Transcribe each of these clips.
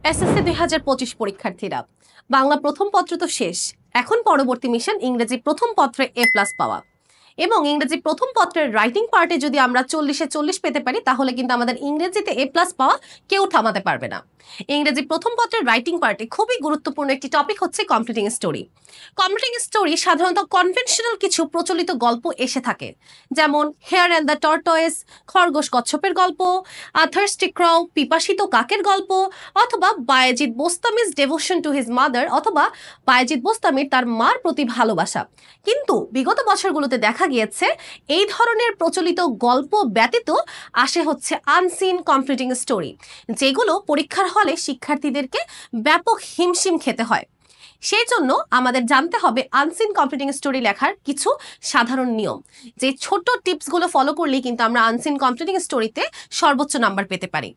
SSC 2025 পরীক্ষার্থীরা, বাংলা প্রথম পত্র তো শেষ। এখন পরবর্তী মিশন ইংরেজি প্রথম পত্রে A+ পাওয়া। এবং ইংরেজি প্রথম পত্রের রাইটিং পার্টে যদি আমরা 40-এ 40 পেতে পারি, তাহলে কিন্তু আমাদের ইংরেজিতে A+ পাওয়া কেউ থামাতে পারবে না। ইংরেজি প্রথম পত্রের রাইটিং পার্টে খুবই গুরুত্বপূর্ণ একটি টপিক হচ্ছে কমপ্লিটিং স্টোরি। কমপ্লিটিং স্টোরি সাধারণত কনভেনশনাল কিছু প্রচলিত গল্প এসে থাকে, যেমন হেয়ার অ্যান্ড দ্য টর্টয়েস, খরগোশ কচ্ছপের গল্প, থার্স্টি ক্রাউ, পিপাসিত কাকের গল্প, অথবা Bayezid Bostami's devotion to his mother, অথবা বায়েজিদ বোস্তামির তার মার প্রতি ভালোবাসা। কিন্তু বিগত বছরগুলোতে দেখা গিয়েছে এই ধরনের প্রচলিত গল্প ব্যতীত আসে হচ্ছে আনসিন কমপ্লিটিং স্টোরি, যেগুলো পরীক্ষার হলে শিক্ষার্থীদেরকে ব্যাপক হিমশিম খেতে হয়। সেই জন্য আমাদের জানতে হবে আনসিন কমপ্লিটিং স্টোরি লেখার কিছু সাধারণ নিয়ম, যে ছোট টিপসগুলো ফলো করলেই কিন্তু আমরা আনসিন কমপ্লিটিং স্টোরিতে সর্বোচ্চ নাম্বার পেতে পারি।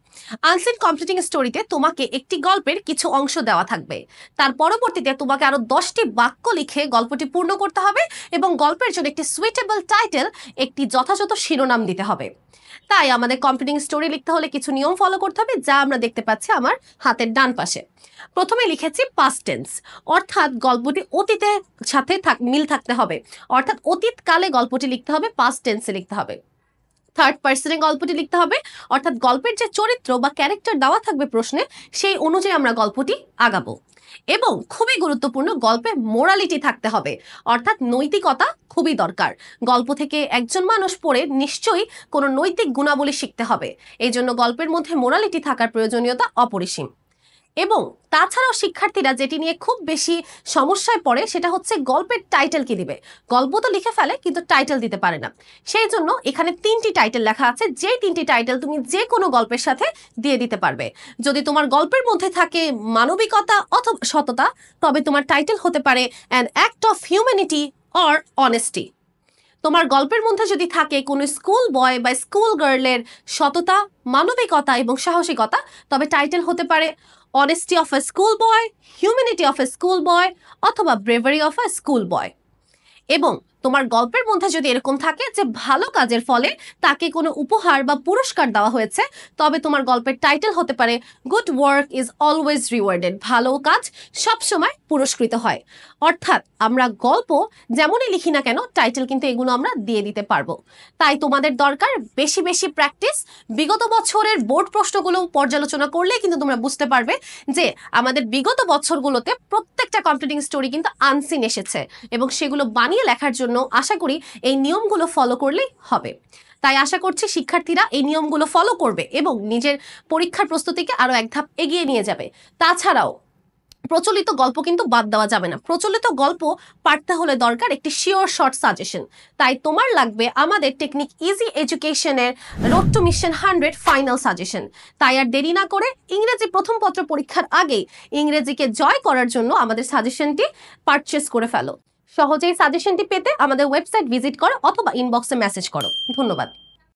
আনসিন কমপ্লিটিং স্টোরিতে তোমাকে একটি গল্পের কিছু অংশ দেওয়া থাকবে, তার পরবর্তীতে তোমাকে আরো 10টি বাক্য লিখে গল্পটি পূর্ণ করতে হবে এবং গল্পের জন্য একটি সুইটেবল টাইটেল, একটি যথাযথ শিরোনাম দিতে হবে। তাই আমাদের কমপ্লিটিং স্টোরি লিখতে হলে কিছু নিয়ম ফলো করতে হবে, যা আমরা দেখতে পাচ্ছি আমার হাতের ডান পাশে। প্রথমে লিখেছি পাস্ট টেন্স, অর্থাৎ গল্পটি অতীতের সাথে মিল থাকতে হবে, অর্থাৎ অতীতকালে গল্পটি লিখতে হবে, পাস্ট টেন্সে লিখতে হবে। থার্ড পার্সনে গল্পটি লিখতে হবে, অর্থাৎ গল্পের যে চরিত্র বা ক্যারেক্টার দেওয়া থাকবে প্রশ্নে, সেই অনুযায়ী আমরা গল্পটি আগাবো। এবং খুবই গুরুত্বপূর্ণ, গল্পে মোরালিটি থাকতে হবে, অর্থাৎ নৈতিকতা খুবই দরকার। গল্প থেকে একজন মানুষ পড়ে নিশ্চয়ই কোনো নৈতিক গুণাবলী শিখতে হবে, এই জন্য গল্পের মধ্যে মোরালিটি থাকার প্রয়োজনীয়তা অপরিসীম। এবং তাছাড়াও শিক্ষার্থীরা যেটি নিয়ে খুব বেশি সমস্যায় পড়ে, সেটা হচ্ছে গল্পের টাইটেল কি দিবে। গল্প তো লিখে ফেলে কিন্তু টাইটেল দিতে পারে না। সেই জন্য এখানে 3টি টাইটেল লেখা আছে, যে 3টি টাইটেল তুমি যে কোনো গল্পের সাথে দিয়ে দিতে পারবে। যদি তোমার গল্পের মধ্যে থাকে মানবিকতা অথবা সততা, তবে তোমার টাইটেল হতে পারে an act of humanity or honesty. তোমার গল্পের মধ্যে যদি থাকে কোনো স্কুল বয় বা স্কুল গার্লের সততা, মানবিকতা এবং সাহসিকতা, তবে টাইটেল হতে পারে honesty of a school boy, humanity of a school boy, অথবা bravery of a school boy. এবং তোমার গল্পের মধ্যে যদি এরকম থাকে যে ভালো কাজের ফলে তাকে কোনো উপহার বা পুরস্কার দেওয়া হয়েছে, তবে তোমার গল্পের টাইটেল হতে পারে good work is always rewarded, ভালো কাজ সবসময় পুরস্কৃত হয়। অর্থাৎ আমরা গল্প যেমনই লিখি না কেন, টাইটেল কিন্তু এগুলো আমরা দিয়ে দিতে পারবো। তাই তোমাদের দরকার বেশি বেশি প্র্যাকটিস। বিগত বছরের বোর্ড প্রশ্নগুলো পর্যালোচনা করলে কিন্তু তোমরা বুঝতে পারবে যে আমাদের বিগত বছরগুলোতে প্রত্যেকটা কমপ্লিটিং স্টোরি কিন্তু আনসিন এসেছে, এবং সেগুলো বানিয়ে লেখার জন্য আশা করি এই নিয়মগুলো ফলো করলেই হবে। তাই আশা করছি শিক্ষার্থীরা এই নিয়মগুলো ফলো করবে এবং নিজের পরীক্ষার প্রস্তুতিকে আরো এক ধাপ এগিয়ে নিয়ে যাবে। তাছাড়াও প্রচলিত গল্প কিন্তু বাদ দেওয়া যাবে না। প্রচলিত গল্প পাঠতে হলে দরকার একটি শিওর শর্ট সাজেশন। তাই তোমার লাগবে আমাদের টেকনিক ইজি এডুকেশনের road two mission 100 final suggestion. তাই আর দেরি না করে ইংরেজি প্রথম পত্র পরীক্ষার আগেই ইংরেজিকে জয় করার জন্য আমাদের সাজেশনটি পারচেস করে ফেলো। সহজেই সাজেশনটি পেতে আমাদের ওয়েবসাইট ভিজিট করো অথবা ইনবক্সে মেসেজ করো। ধন্যবাদ।